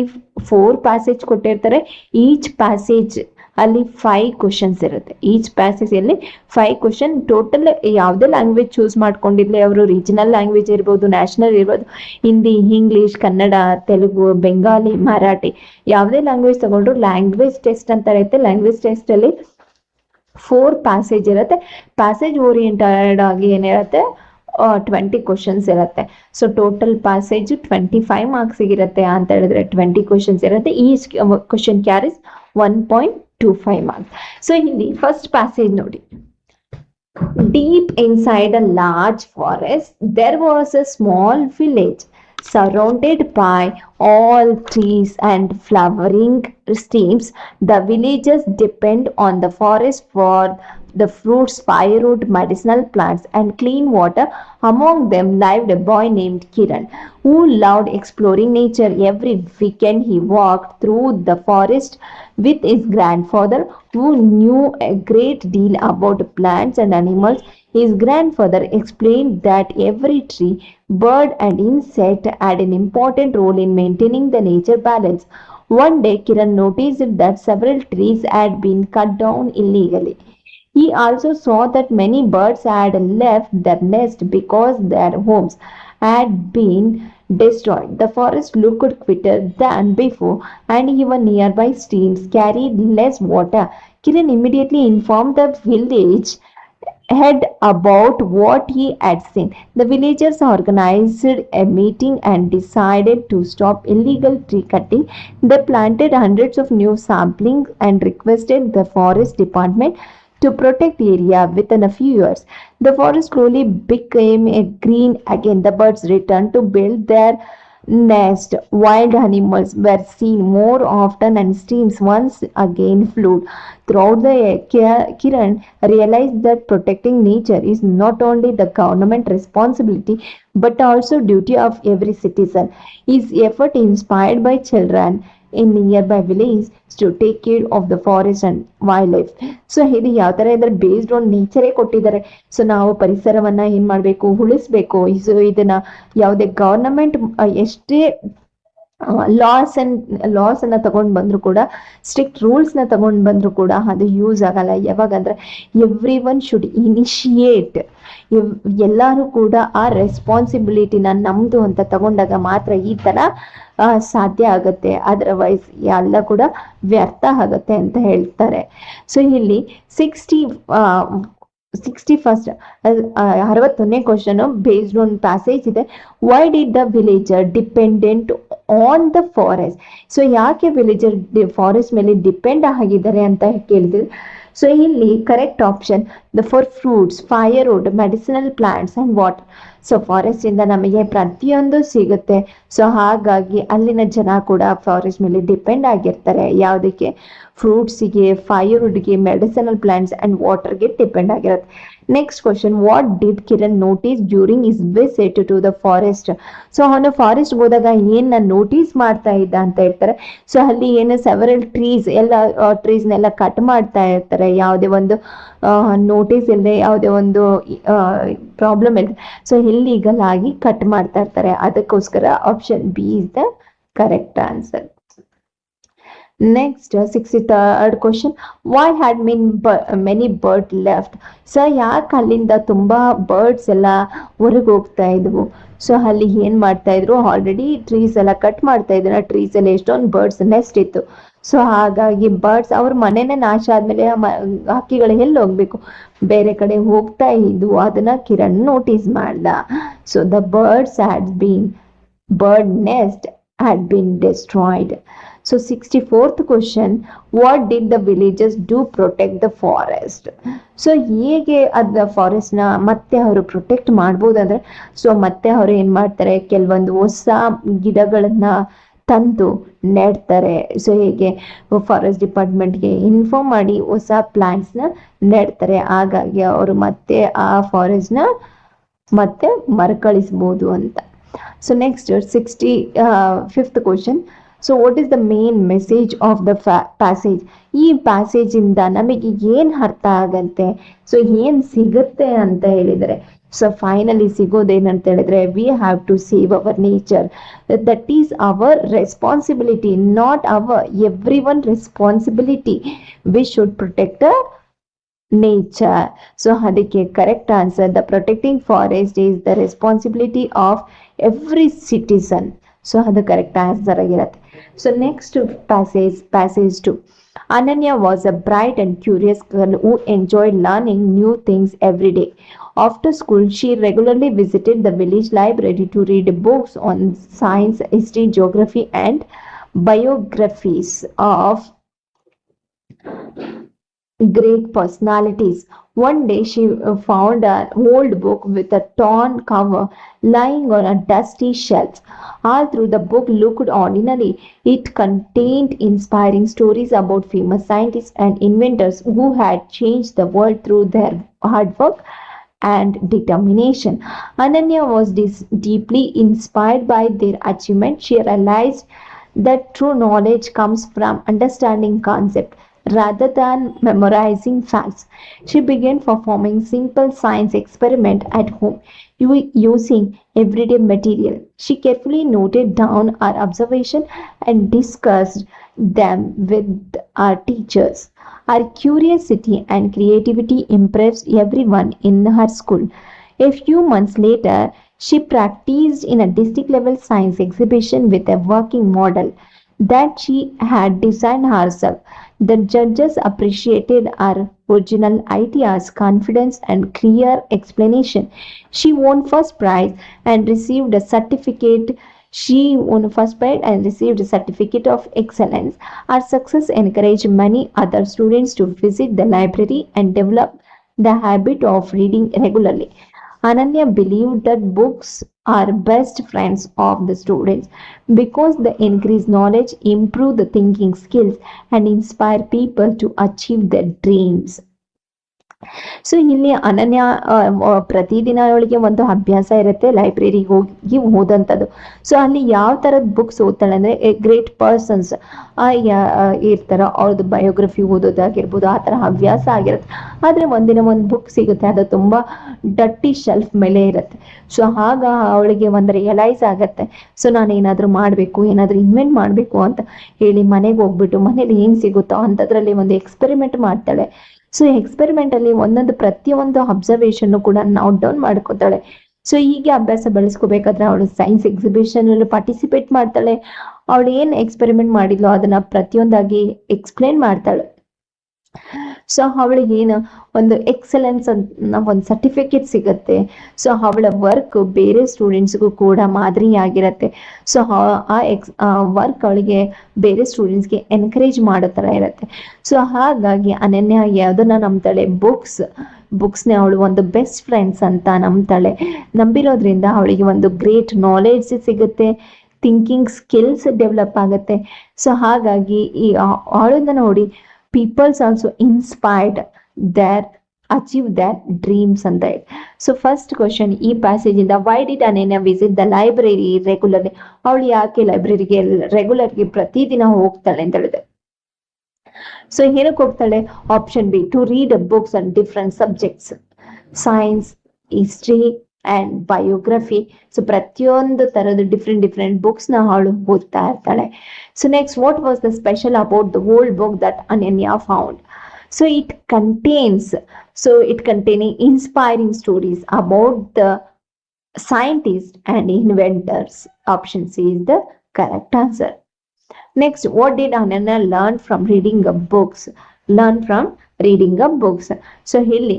4 ಪ್ಯಾಸೇಜ್ ಕೊಟ್ಟಿರ್ತಾರೆ. ಈಚ್ ಪ್ಯಾಸೇಜ್ ಅಲ್ಲಿ 5 ಕ್ವಶನ್ಸ್ ಇರುತ್ತೆ. ಈಚ್ ಪ್ಯಾಸೇಜ್ ಅಲ್ಲಿ 5 ಕ್ವಶನ್. ಟೋಟಲ್ ಯಾವುದೇ ಲ್ಯಾಂಗ್ವೇಜ್ ಚೂಸ್ ಮಾಡ್ಕೊಂಡಿರ್ಲಿ, ಅವರು ರೀಜನಲ್ ಲ್ಯಾಂಗ್ವೇಜ್ ಇರ್ಬೋದು, ನ್ಯಾಷನಲ್ ಇರ್ಬೋದು, ಹಿಂದಿ, ಇಂಗ್ಲಿಷ್, ಕನ್ನಡ, ತೆಲುಗು, ಬೆಂಗಾಲಿ, ಮರಾಠಿ, ಯಾವುದೇ ಲ್ಯಾಂಗ್ವೇಜ್ ತಗೊಂಡ್ರು ಲ್ಯಾಂಗ್ವೇಜ್ ಟೆಸ್ಟ್ ಅಂತ ಇರುತ್ತೆ. ಲ್ಯಾಂಗ್ವೇಜ್ ಟೆಸ್ಟ್ ಅಲ್ಲಿ 4 ಪ್ಯಾಸೇಜ್ ಇರುತ್ತೆ. ಪ್ಯಾಸೇಜ್ ಓರಿಯೆಂಟೆಡ್ ಆಗಿ ಏನಿರುತ್ತೆ 20 ಕ್ವಶನ್ಸ್ ಇರುತ್ತೆ. ಸೊ ಟೋಟಲ್ ಪ್ಯಾಸೇಜ್ 25 ಮಾರ್ಕ್ಸ್ ಇರುತ್ತೆ ಅಂತ ಹೇಳಿದ್ರೆ 20 ಕ್ವಶನ್ಸ್ ಇರುತ್ತೆ. Each question carries 1.25 marks. So ಇಲ್ಲಿ ಫಸ್ಟ್ ಪ್ಯಾಸೇಜ್ ನೋಡಿ, deep inside a large forest there was a small village surrounded by all trees and flowering streams. The villagers depend on the forest for the fruits, firewood, medicinal plants, and clean water. Among them lived a boy named Kiran, who loved exploring nature. Every weekend he walked through the forest with his grandfather, who knew a great deal about plants and animals. His grandfather explained that every tree, bird, and insect had an important role in maintaining the nature balance. One day, Kiran noticed that several trees had been cut down illegally. He also saw that many birds had left their nest because their homes had been destroyed. The forest looked quieter than before, and even nearby streams carried less water. Kiran immediately informed the village head about what he had seen. The villagers organized a meeting and decided to stop illegal tree cutting. They planted hundreds of new saplings and requested the forest department to protect the area. Within a few years, the forest slowly became a green again. The birds returned to build their nest. Wild animals were seen more often and streams once again flowed. Throughout the year, Kiran realized that protecting nature is not only the government responsibility but also duty of every citizen. His effort inspired by children in nearby village to take care of the forest and wildlife. So ಇದು ಯಾವ ತರ ಇದ್ರೆ based on ನೇಚರೇ ಕೊಟ್ಟಿದ್ದಾರೆ. So ನಾವು ಪರಿಸರವನ್ನ ಏನ್ ಮಾಡ್ಬೇಕು, ಉಳಿಸ್ಬೇಕು. ಸೊ ಇದನ್ನ ಯಾವುದೇ ಗವರ್ನಮೆಂಟ್ ಎಷ್ಟೇ ಲಾಸ್ ಅನ್ನ ತಗೊಂಡ್ ಬಂದ್ರು ಕೂಡ, ಸ್ಟ್ರಿಕ್ಟ್ ರೂಲ್ಸ್ ನ ತಗೊಂಡ್ ಬಂದ್ರು ಕೂಡ ಅದು ಯೂಸ್ ಆಗಲ್ಲ. ಯಾವಾಗಂದ್ರೆ ಎವ್ರಿ ಒನ್ ಶುಡ್ ಇನಿಶಿಯೇಟ್. ಎಲ್ಲರೂ ಕೂಡ ಆ ರೆಸ್ಪಾನ್ಸಿಬಿಲಿಟಿನ ನಮ್ದು ಅಂತ ತಗೊಂಡಾಗ ಮಾತ್ರ ಈ ತರ ಸಾಧ್ಯ ಆಗುತ್ತೆ. ಅದರ್ವೈಸ್ ಎಲ್ಲ ಕೂಡ ವ್ಯರ್ಥ ಆಗುತ್ತೆ ಅಂತ ಹೇಳ್ತಾರೆ. ಸೊ ಇಲ್ಲಿ 61ನೇ ಕ್ವಶನ್ ಬೇಸ್ಡ್ ಆನ್ ಪ್ಯಾಸೇಜ್ ಇದೆ. Why did the villager dependent on the forest? So ಯಾಕೆ ವಿಲೇಜರ್ ಫಾರೆಸ್ಟ್ ಮೇಲೆ ಡಿಪೆಂಡ್ ಆಗಿದ್ದಾರೆ ಅಂತ ಕೇಳಿದ್ರೆ, ಸೊ ಇಲ್ಲಿ correct option for fruits, firewood, medicinal plants and water. So forest ಇಂದ ನಮಗೆ ಪ್ರತಿಯೊಂದು ಸಿಗುತ್ತೆ. ಸೊ ಹಾಗಾಗಿ ಅಲ್ಲಿನ ಜನ ಕೂಡ ಫಾರೆಸ್ಟ್ ಮೇಲೆ ಡಿಪೆಂಡ್ ಆಗಿರ್ತಾರೆ. ಯಾವುದಕ್ಕೆ? ಫ್ರೂಟ್ಸಿಗೆ, ಫೈರ್ವುಡ್ಗೆ, ಮೆಡಿಸಿನಲ್ ಪ್ಲಾಂಟ್ಸ್ ಅಂಡ್ ವಾಟರ್ಗೆ ಡಿಪೆಂಡ್ ಆಗಿರುತ್ತೆ. Next question, what did Kiran notice during is visit to the forest? So ಅವನು ಫಾರೆಸ್ಟ್ ಹೋದಾಗ ಏನ್ ನೋಟಿಸ್ ಮಾಡ್ತಾ ಇದ್ದ ಅಂತ ಹೇಳ್ತಾರೆ. ಸೊ ಅಲ್ಲಿ ಏನು ಸೆವೆರಲ್ ಟ್ರೀಸ್ ಟ್ರೀಸ್ನೆಲ್ಲ ಕಟ್ ಮಾಡ್ತಾ ಇರ್ತಾರೆ. ಯಾವುದೇ ಒಂದು ನೋಟಿಸ್ ಇಲ್ಲದೆ, ಯಾವುದೇ ಒಂದು ಪ್ರಾಬ್ಲಮ್ ಇಲ್ಲದೆ, ಸೊ ಇಲ್ಲೀಗಲ್ ಆಗಿ ಕಟ್ ಮಾಡ್ತಾ ಇರ್ತಾರೆ. ಅದಕ್ಕೋಸ್ಕರ option B is the correct answer. Next 63rd question, why had many bird left? So ಯಾಕೆ ಅಲ್ಲಿಂದ ತುಂಬಾ ಬರ್ಡ್ಸ್ ಎಲ್ಲ ಹೊರಗೆ ಹೋಗ್ತಾ ಇದ್ವು? ಸೊ ಅಲ್ಲಿ ಏನ್ ಮಾಡ್ತಾ ಇದ್ರು, ಆಲ್ರೆಡಿ ಟ್ರೀಸ್ ಎಲ್ಲ ಕಟ್ ಮಾಡ್ತಾ ಇದ್ರು. ಟ್ರೀಸ್ ಎಲ್ಲ ಎಷ್ಟೊಂದು ಬರ್ಡ್ಸ್ ನೆಸ್ಟ್ ಇತ್ತು. ಸೊ ಹಾಗಾಗಿ ಬರ್ಡ್ಸ್ ಅವ್ರ ಮನೆನೇ ನಾಶ ಆದ್ಮೇಲೆ ಹಕ್ಕಿಗಳು ಎಲ್ಲಿ ಹೋಗ್ಬೇಕು, ಬೇರೆ ಕಡೆ ಹೋಗ್ತಾ ಇದ್ವು. ಅದನ್ನ ಕಿರಣ್ ನೋಟಿಸ್ ಮಾಡ್ದ. So the birds bird nest had been destroyed. So 64th question, what did the villagers do protect the forest? So ಹೇಗೆ ಅದ ಫಾರೆಸ್ಟ್ ನ ಮತ್ತೆ ಅವರು ಪ್ರೊಟೆಕ್ಟ್ ಮಾಡ್ಬೋದಂದ್ರೆ, ಸೊ ಮತ್ತೆ ಅವರು ಏನ್ ಮಾಡ್ತಾರೆ, ಕೆಲವೊಂದು ಹೊಸ ಗಿಡಗಳನ್ನ ತಂದು ನೆಡ್ತಾರೆ. ಸೊ ಹೇಗೆ ಫಾರೆಸ್ಟ್ ಡಿಪಾರ್ಟ್ಮೆಂಟ್ಗೆ ಇನ್ಫಾರ್ಮ್ ಮಾಡಿ ಹೊಸ ಪ್ಲಾಂಟ್ಸ್ ನ ನೆಡ್ತಾರೆ. ಹಾಗಾಗಿ ಅವರು ಮತ್ತೆ ಆ ಫಾರೆಸ್ಟ್ ನ ಮತ್ತೆ ಮರುಕಳಿಸಬಹುದು ಅಂತ. So next 65th question, so what is the main message of the passage? ಈ ಪ್ಯಾಸೇಜ್ ಇಂದ ನಮಗೆ ಏನ್ ಅರ್ಥ ಆಗತ್ತೆ, ಸೊ ಏನ್ ಸಿಗುತ್ತೆ ಅಂತ ಹೇಳಿದರೆ, ಸೊ ಫೈನಲಿ ಸಿಗೋದೇನಂತ ಹೇಳಿದ್ರೆ, we have to save our nature. That is our responsibility, not our every one responsibility. We should protect nature. So ಅದಕ್ಕೆ correct answer, the protecting forest is the responsibility of every citizen. So ಅದು correct answer ಆಗಿರುತ್ತೆ. So next passage 2. Ananya was a bright and curious girl who enjoyed learning new things every day. After school, she regularly visited the village library to read books on science, history, geography, and biographies of great personalities. One day she found an old book with a torn cover lying on a dusty shelf. Although the book looked ordinary, it contained inspiring stories about famous scientists and inventors who had changed the world through their hard work and determination. Ananya was deeply inspired by their achievement. She realized that true knowledge comes from understanding concepts rather than memorizing facts. She began performing simple science experiments at home using everyday material. She carefully noted down her observation and discussed them with our teachers. Her curiosity and creativity impressed everyone in her school. A few months later, she practiced in a district level science exhibition with a working model that she had designed herself. The judges appreciated her original ideas, confidence, and clear explanation. She won first prize and received a certificate. She won first prize and received a certificate of excellence. Her success encouraged many other students to visit the library and develop the habit of reading regularly. Ananya believed that books are best friends of the students because they increase knowledge, improve the thinking skills, and inspire people to achieve their dreams. So ಇಲ್ಲಿ ಅನನ್ಯ ಪ್ರತಿದಿನ ಅವಳಿಗೆ ಒಂದು ಅಭ್ಯಾಸ ಇರುತ್ತೆ ಲೈಬ್ರರಿಗೆ ಹೋಗಿ ಓದಂಥದ್ದು. So ಅಲ್ಲಿ ಯಾವ ಥರದ ಬುಕ್ಸ್ ಓದ್ತಾಳೆ ಅಂದರೆ ಗ್ರೇಟ್ ಪರ್ಸನ್ಸ್ ಇರ್ತಾರ ಅವ್ರದ್ದು ಬಯೋಗ್ರಫಿ ಓದೋದಾಗಿರ್ಬೋದು, ಆ ಥರ ಹವ್ಯಾಸ ಆಗಿರುತ್ತೆ. ಆದರೆ ಒಂದಿನ ಒಂದು ಬುಕ್ ಸಿಗುತ್ತೆ, ಅದು ತುಂಬ ಡಟ್ಟಿ ಶೆಲ್ಫ್ ಮೇಲೆ ಇರುತ್ತೆ. ಸೊ ಆಗ ಅವಳಿಗೆ ಒಂದು ರಿಯಲೈಸ್ ಆಗತ್ತೆ, ಸೊ ನಾನು ಏನಾದರೂ ಮಾಡಬೇಕು, ಏನಾದರೂ ಇನ್ವೆಂಟ್ ಮಾಡಬೇಕು ಅಂತ ಹೇಳಿ ಮನೆಗೆ ಹೋಗ್ಬಿಟ್ಟು ಮನೇಲಿ ಏನು ಸಿಗುತ್ತೋ ಅಂಥದ್ರಲ್ಲಿ ಒಂದು ಎಕ್ಸ್ಪೆರಿಮೆಂಟ್ ಮಾಡ್ತಾಳೆ. ಸೊ ಎಕ್ಸ್ಪೆರಿಮೆಂಟ್ ಅಲ್ಲಿ ಒಂದೊಂದು ಪ್ರತಿಯೊಂದು ಅಬ್ಸರ್ವೇಷನ್ ಕೂಡ ನೋಟ್ ಡೌನ್ ಮಾಡ್ಕೋತಾಳೆ. ಸೊ ಹೀಗೆ ಅಭ್ಯಾಸ ಬೆಳೆಸ್ಕೋಬೇಕಾದ್ರೆ ಅವಳು ಸೈನ್ಸ್ ಎಕ್ಸಿಬಿಷನ್ ಅಲ್ಲಿ ಪಾರ್ಟಿಸಿಪೇಟ್ ಮಾಡ್ತಾಳೆ. ಅವಳು ಏನ್ ಎಕ್ಸ್ಪೆರಿಮೆಂಟ್ ಮಾಡಿದ್ಲು ಅದನ್ನ ಪ್ರತಿಯೊಂದಾಗಿ ಎಕ್ಸ್ಪ್ಲೇನ್ ಮಾಡ್ತಾಳೆ. ಸೊ ಅವಳಿಗೆ ಏನು ಒಂದು ಎಕ್ಸಲೆನ್ಸ್ ಅಂತ ಒಂದು ಸರ್ಟಿಫಿಕೇಟ್ ಸಿಗತ್ತೆ. ಸೊ ಅವಳ ವರ್ಕ್ ಬೇರೆ ಸ್ಟೂಡೆಂಟ್ಸ್ಗೂ ಕೂಡ ಮಾದರಿಯಾಗಿರತ್ತೆ. ಸೊ ಆ ವರ್ಕ್ ಅವಳಿಗೆ ಬೇರೆ ಸ್ಟೂಡೆಂಟ್ಸ್ಗೆ ಎನ್ಕರೇಜ್ ಮಾಡೋ ಥರ ಇರುತ್ತೆ. ಸೊ ಹಾಗಾಗಿ ಅನನ್ಯ ಯಾವುದನ್ನ ನಂಬ್ತಾಳೆ, ಬುಕ್ಸ್ನೇ ಅವಳು ಒಂದು ಬೆಸ್ಟ್ ಫ್ರೆಂಡ್ಸ್ ಅಂತ ನಂಬ್ತಾಳೆ. ನಂಬಿರೋದ್ರಿಂದ ಅವಳಿಗೆ ಒಂದು ಗ್ರೇಟ್ ನಾಲೆಡ್ಜ್ ಸಿಗುತ್ತೆ, ಥಿಂಕಿಂಗ್ ಸ್ಕಿಲ್ಸ್ ಡೆವಲಪ್ ಆಗುತ್ತೆ. ಸೊ ಹಾಗಾಗಿ ಈ ಅವಳನ್ನ ನೋಡಿ peoples also inspired their achieve their dreams ಅಂತ ಹೇಳಿ. ಸೊ ಫಸ್ಟ್ ಕ್ವಶನ್ ಈ ಪ್ಯಾಸೇಜ್ ಇಂದ, why did Ananya visit the library regularly? ಅವಳು ಯಾಕೆ ಲೈಬ್ರರಿಗೆ ರೆಗ್ಯುಲರ್ಗೆ ಪ್ರತಿದಿನ ಹೋಗ್ತಾಳೆ ಅಂತ ಹೇಳಿದೆ. ಸೊ ಏನಕ್ಕೆ ಹೋಗ್ತಾಳೆ? Option b, to read books on different subjects, science, history and biography. So ಪ್ರತಿಯೊಂದು ತರದ ಡಿಫ್ರೆಂಟ್ ಬುಕ್ಸ್ ನ ಅವಳು ಓದ್ತಾ ಇರ್ತಾಳೆ. So next, what was the special about the old book that Ananya found? So it containing inspiring stories about the scientists and inventors. Option C is the correct answer. Next, what did Ananya learn from reading books? Learn from reading books. So ಇಲ್ಲಿ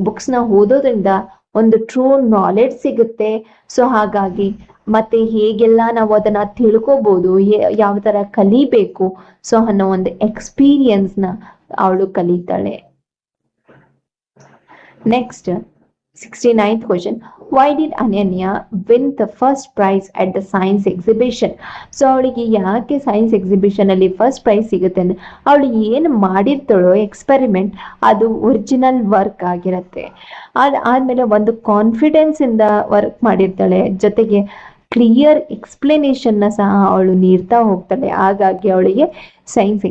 books ನ ಓದೋದ್ರಿಂದ ಒಂದು true knowledge ಸಿಗುತ್ತೆ. So ಹಾಗಾಗಿ ಮತ್ತೆ ಹೇಗೆಲ್ಲ ನಾವು ಅದನ್ನ ತಿಳ್ಕೋಬಹುದು, ಯಾವ ತರ ಕಲಿಬೇಕು, ಸೊ ಅನ್ನೋ ಒಂದು ಎಕ್ಸ್ಪೀರಿಯನ್ಸ್ ನ ಅವಳು ಕಲಿತಾಳೆ. Next 69th question, why did Ananya win the first prize at the science exhibition? So ಅವಳಿಗೆ ಯಾಕೆ ಸೈನ್ಸ್ ಎಕ್ಸಿಬಿಷನ್ ಅಲ್ಲಿ ಫಸ್ಟ್ ಪ್ರೈಸ್ ಸಿಗುತ್ತೆ ಅಂದ್ರೆ, ಅವಳು ಏನು ಮಾಡಿರ್ತಾಳೋ ಎಕ್ಸ್ಪೆರಿಮೆಂಟ್ ಅದು ಒರಿಜಿನಲ್ ವರ್ಕ್ ಆಗಿರತ್ತೆ. ಆದ್ಮೇಲೆ ಒಂದು ಕಾನ್ಫಿಡೆನ್ಸ್ ಇಂದ ವರ್ಕ್ ಮಾಡಿರ್ತಾಳೆ, ಜೊತೆಗೆ ಕ್ಲಿಯರ್ ಎಕ್ಸ್ಪ್ಲನೇಷನ್ ನ ಸಹ ಅವಳು ನೀಡ್ತಾ ಹೋಗ್ತಾಳೆ. ಹಾಗಾಗಿ ಅವಳಿಗೆ ಸೈನ್ಸ್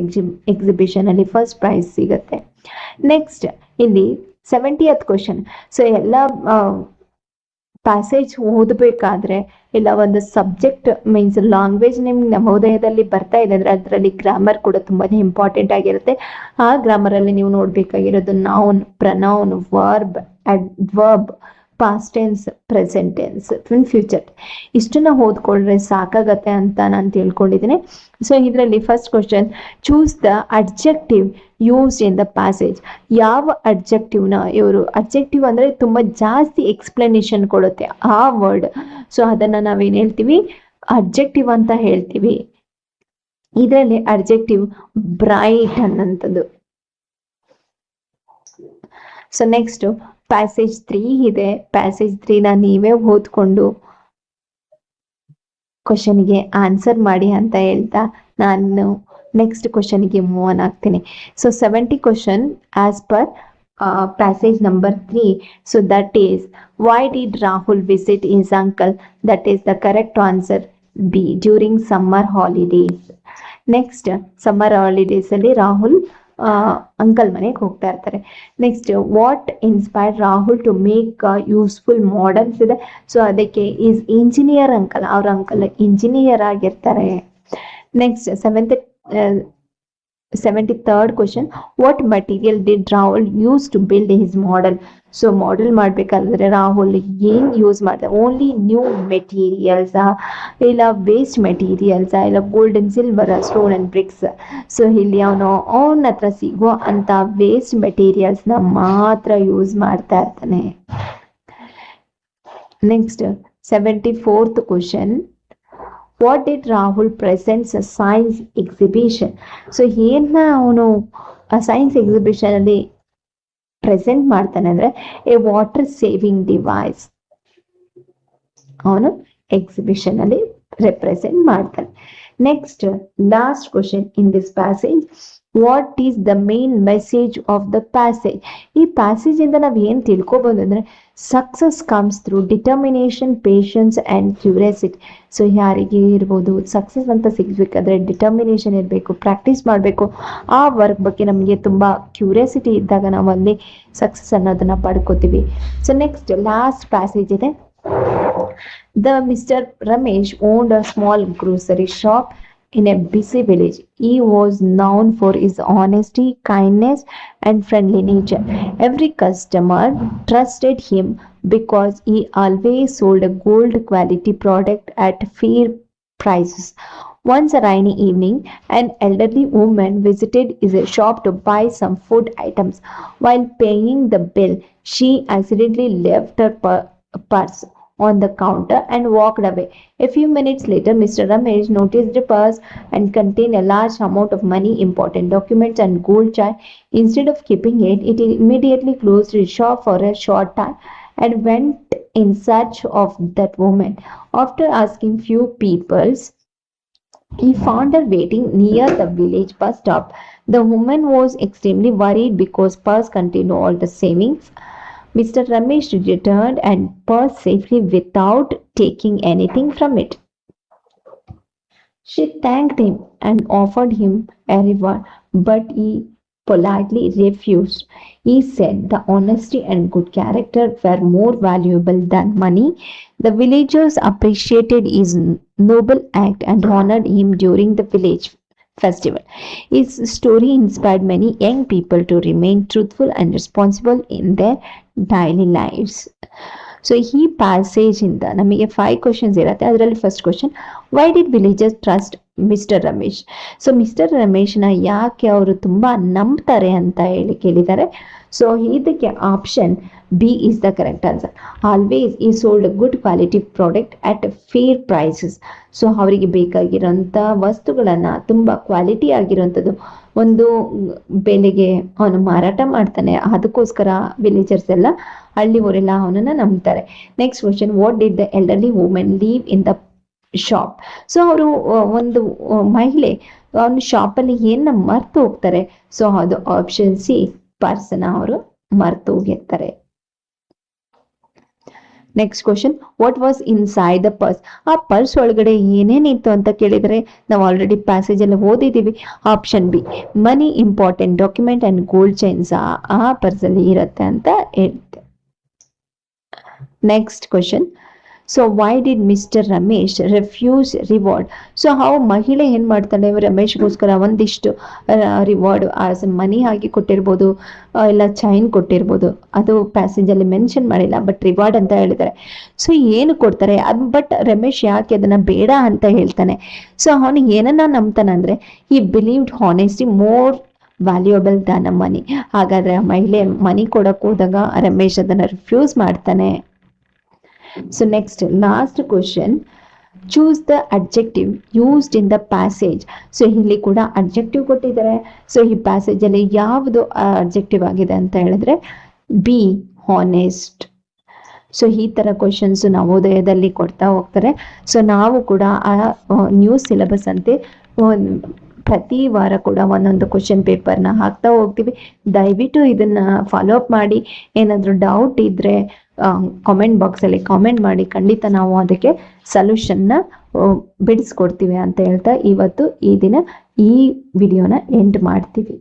ಎಕ್ಸಿಬಿಷನ್ ಅಲ್ಲಿ ಫಸ್ಟ್ ಪ್ರೈಸ್ ಸಿಗತ್ತೆ. ನೆಕ್ಸ್ಟ್ ಇಲ್ಲಿ 70th ಕ್ವಶನ್. ಸೊ ಎಲ್ಲ ಪ್ಯಾಸೇಜ್ ಓದಬೇಕಾದ್ರೆ ಇಲ್ಲ ಒಂದು ಸಬ್ಜೆಕ್ಟ್ ಮೀನ್ಸ್ ಲ್ಯಾಂಗ್ವೇಜ್ ನಿಮ್ಗೆ ನವೋದಯದಲ್ಲಿ ಬರ್ತಾ ಇದೆ ಅಂದ್ರೆ ಅದರಲ್ಲಿ ಗ್ರಾಮರ್ ಕೂಡ ತುಂಬಾನೇ ಇಂಪಾರ್ಟೆಂಟ್ ಆಗಿರುತ್ತೆ. ಆ ಗ್ರಾಮರ್ ಅಲ್ಲಿ ನೀವು ನೋಡ್ಬೇಕಾಗಿರೋದು noun, pronoun, verb, adverb, past tense, present tense, future. ಇಷ್ಟನ್ನ ಓದ್ಕೊಂಡ್ರೆ ಸಾಕಾಗತ್ತೆ ಅಂತ ನಾನು ತಿಳ್ಕೊಂಡಿದ್ದೀನಿ. ಸೊ ಇದರಲ್ಲಿ first question, choose the adjective used in the passage. ಯಾವ ಅಡ್ಜೆಕ್ಟಿವ್ನ ಇವರು, ಅಡ್ಜೆಕ್ಟಿವ್ ಅಂದ್ರೆ ತುಂಬಾ ಜಾಸ್ತಿ ಎಕ್ಸ್ಪ್ಲನೇಷನ್ ಕೊಡುತ್ತೆ ಆ ವರ್ಡ್. ಸೊ ಅದನ್ನ ನಾವೇನ್ ಹೇಳ್ತೀವಿ, ಅಡ್ಜೆಕ್ಟಿವ್ ಅಂತ ಹೇಳ್ತೀವಿ. ಇದರಲ್ಲಿ ಅಡ್ಜೆಕ್ಟಿವ್ ಬ್ರೈಟ್ ಅನ್ನಂಥದ್ದು. ಸೊ ನೆಕ್ಸ್ಟ್ ಪ್ಯಾಸೇಜ್ 3 ಇದೆ. ಪ್ಯಾಸೇಜ್ 3ನ ನೀವೇ ಓದ್ಕೊಂಡು ಕ್ವಶನ್ಗೆ ಆನ್ಸರ್ ಮಾಡಿ ಅಂತ ಹೇಳ್ತಾ ನಾನು ನೆಕ್ಸ್ಟ್ ಕ್ವಶನ್ಗೆ ಮೂವ್ ಆನ್ ಆಗ್ತೀನಿ. So 70 question as per passage number 3. So that is, why did Rahul visit his uncle? That is the correct answer B, during summer holidays. Next, summer holidays ಅಲ್ಲಿ Rahul uncle ಮನೆಗೆ ಹೋಗ್ತಾ ಇರ್ತಾರೆ. Next, what inspired Rahul to make useful models ಇದೆ. So ಅದಕ್ಕೆ is engineer uncle, ಅವ್ರ uncle engineer ಆಗಿರ್ತಾರೆ. Next 73rd question, what material did Rahul use to build his model? So model ಮಾಡ್ಬೇಕಾದ್ರೆ ರಾಹುಲ್ ಏನ್ ಯೂಸ್ ಮಾಡ್ತಾರೆ? ಓನ್ಲಿ ನ್ಯೂ ಮೆಟೀರಿಯಲ್ಸ್, ಇಲ್ಲ waste materials, ಇಲ್ಲ gold and silver, stone and bricks. So ಇಲ್ಲಿ ಅವನ ಹತ್ರ ಸಿಗೋ ಅಂತ ವೇಸ್ಟ್ ಮೆಟೀರಿಯಲ್ಸ್ನ ಮಾತ್ರ ಯೂಸ್ ಮಾಡ್ತಾ ಇರ್ತಾನೆ. Next 74th question, what did Rahul presents a science exhibition? So ಏನ ಅವನು ಸೈನ್ಸ್ ಎಕ್ಸಿಬಿಷನ್ ಅಲ್ಲಿ ಪ್ರೆಸೆಂಟ್ ಮಾಡ್ತಾನೆ ಅಂದ್ರೆ ಎ ವಾಟರ್ ಸೇವಿಂಗ್ ಡಿವೈಸ್ ಅವನು ಎಕ್ಸಿಬಿಷನ್ ಅಲ್ಲಿ ರೆಪ್ರೆಸೆಂಟ್ ಮಾಡ್ತಾನೆ. Next last question in this passage, what is the main message of the passage? ಈ passage ಇಂದ ನಾವ್ ಏನ್ ತಿಳ್ಕೊಬಹುದು ಅಂದ್ರೆ, success comes through determination, patience and curiosity. So ಯಾರಿಗೆ ಇರ್ಬೋದು ಸಕ್ಸಸ್ ಅಂತ ಸಿಗ್ಬೇಕಾದ್ರೆ ಡಿಟರ್ಮಿನೇಷನ್ ಇರಬೇಕು, ಪ್ರಾಕ್ಟೀಸ್ ಮಾಡಬೇಕು. ಆ ವರ್ಕ್ ಬಗ್ಗೆ ನಮಗೆ ತುಂಬಾ ಕ್ಯೂರಿಯಾಸಿಟಿ ಇದ್ದಾಗ ನಾವು ಅಲ್ಲಿ ಸಕ್ಸಸ್ ಅನ್ನೋದನ್ನ ಪಡ್ಕೋತೀವಿ. ಸೊ ನೆಕ್ಸ್ಟ್ ಲಾಸ್ಟ್ ಪ್ಯಾಸೇಜ್ ಇದೆ. The Mr. Ramesh owned a small grocery shop in a busy village. He was known for his honesty, kindness, and friendly nature. Every customer trusted him because he always sold a gold quality product at fair prices. Once a rainy evening, an elderly woman visited his shop to buy some food items. While paying the bill, she accidentally left her purse on the counter and walked away. A few minutes later, Mr. Ramesh noticed the purse and contained a large amount of money, important documents, and gold chain. Instead of keeping it, it immediately closed his shop for a short time and went in search of that woman. After asking few people, he found her waiting near the village bus stop. The woman was extremely worried because purse contained all the savings. Mr. Ramesh returned and purse safely without taking anything from it. She thanked him and offered him a reward, but he politely refused. He said the honesty and good character were more valuable than money. The villagers appreciated his noble act and honored him during the village festival. His story inspired many young people to remain truthful and responsible in their daily lives. So ಈ passage ಇಂದ ನಮಗೆ 5 questions ಇರುತ್ತೆ. ಅದರಲ್ಲಿ first question, why did villagers trust mister Ramesh? So mister ರಮೇಶ್ನ ಯಾಕೆ ಅವರು ತುಂಬಾ ನಂಬ್ತಾರೆ ಅಂತ ಹೇಳಿ ಕೇಳಿದ್ದಾರೆ. ಸೊ ಇದಕ್ಕೆ option B is the correct answer. Always he sold good quality product at fair prices. So ಅವರಿಗೆ ಬೇಕಾಗಿರೋಂಥ ವಸ್ತುಗಳನ್ನ ತುಂಬಾ ಕ್ವಾಲಿಟಿ ಆಗಿರೋಂಥದ್ದು ಒಂದು ಬೆಲೆಗೆ ಅವನು ಮಾರಾಟ ಮಾಡ್ತಾನೆ. ಅದಕ್ಕೋಸ್ಕರ ವಿಲೇಜರ್ಸ್ ಎಲ್ಲ ಹಳ್ಳಿಯವರೆಲ್ಲ ಅವನನ್ನ ನಂಬ್ತಾರೆ. Next question, what did the elderly women live in the shop? So ಅವರು ಒಂದು ಮಹಿಳೆ ಅವನ ಶಾಪಲ್ಲಿ ಏನ ಮರ್ತು ಹೋಗ್ತಾರೆ? ಸೊ ಅದು ಆಪ್ಷನ್ ಸಿ, ಪರ್ಸನ ಅವರು ಮರ್ತು ಹೋಗಿರ್ತಾರೆ. Next question, what was inside the purse? ಆ ಪರ್ಸ್ ಒಳಗಡೆ ಏನೇನಿತ್ತು ಅಂತ ಕೇಳಿದರೆ ನಾವು ಆಲ್ರೆಡಿ ಪ್ಯಾಸೇಜ್ ಅಲ್ಲಿ ಓದಿದೀವಿ. Option B, money, important document and gold chains ಆ ಪರ್ಸ್ ಅಲ್ಲಿ ಇರುತ್ತೆ ಅಂತ ಹೇಳುತ್ತೆ. Next question, so why did mister Ramesh refuse reward? So ಆ ಮಹಿಳೆ ಏನ್ ಮಾಡ್ತಾಳೆ, ರಮೇಶ್ಗೋಸ್ಕರ ಒಂದಿಷ್ಟು ರಿವಾರ್ಡ್ ಆಸ್ ಮನಿ ಆಗಿ ಕೊಟ್ಟಿರ್ಬೋದು, ಇಲ್ಲ ಚೈನ್ ಕೊಟ್ಟಿರ್ಬೋದು. ಅದು ಪ್ಯಾಸೇಜ್ ಅಲ್ಲಿ ಮೆನ್ಷನ್ ಮಾಡಿಲ್ಲ, ಬಟ್ ರಿವಾರ್ಡ್ ಅಂತ ಹೇಳಿದ್ದಾರೆ. ಸೊ ಏನು ಕೊಡ್ತಾರೆ ಬಟ್ ರಮೇಶ್ ಯಾಕೆ ಅದನ್ನ ಬೇಡ ಅಂತ ಹೇಳ್ತಾನೆ? ಸೊ ಅವನು ಏನನ್ನ ನಂಬ್ತಾನೆ ಅಂದ್ರೆ, he believed honesty more valuable than money. ಹಾಗಾದ್ರೆ ಆ ಮಹಿಳೆ ಮನಿ ಕೊಡಕ್ ಹೋದಾಗ ರಮೇಶ್ ಅದನ್ನ ರಿಫ್ಯೂಸ್ ಮಾಡ್ತಾನೆ. So next, last question, choose the adjective used in the passage. So ಇಲ್ಲಿ ಕೂಡ ಅಡ್ಜೆಕ್ಟಿವ್ ಕೊಟ್ಟಿದ್ದಾರೆ. ಸೊ ಈ ಪ್ಯಾಸೇಜ್ ಅಲ್ಲಿ ಯಾವುದು ಅಡ್ಜೆಕ್ಟಿವ್ ಆಗಿದೆ ಅಂತ ಹೇಳಿದ್ರೆ ಬಿ ಹಾನೆಸ್ಟ್. ಸೊ ಈ ಥರ ಕ್ವಶನ್ಸ್ ನವೋದಯದಲ್ಲಿ ಕೊಡ್ತಾ ಹೋಗ್ತಾರೆ. ಸೊ ನಾವು ಕೂಡ ಆ ನ್ಯೂ ಸಿಲೆಬಸ್ ಅಂತೆ ಪ್ರತಿ ವಾರ ಕೂಡ ಒಂದೊಂದು ಕ್ವಶನ್ ಪೇಪರ್ನ ಹಾಕ್ತಾ ಹೋಗ್ತೀವಿ. ದಯವಿಟ್ಟು ಇದನ್ನ ಫಾಲೋ ಅಪ್ ಮಾಡಿ. ಏನಾದರೂ ಡೌಟ್ ಇದ್ರೆ ಕಾಮೆಂಟ್ ಬಾಕ್ಸಲ್ಲಿ ಕಾಮೆಂಟ್ ಮಾಡಿ, ಖಂಡಿತ ನಾವು ಅದಕ್ಕೆ ಸೊಲ್ಯೂಷನ್ನ ಬಿಡಿಸ್ಕೊಡ್ತೀವಿ ಅಂತ ಹೇಳ್ತಾ ಇವತ್ತು ಈ ದಿನ ಈ ವಿಡಿಯೋನ ಎಂಡ್ ಮಾಡ್ತೀವಿ.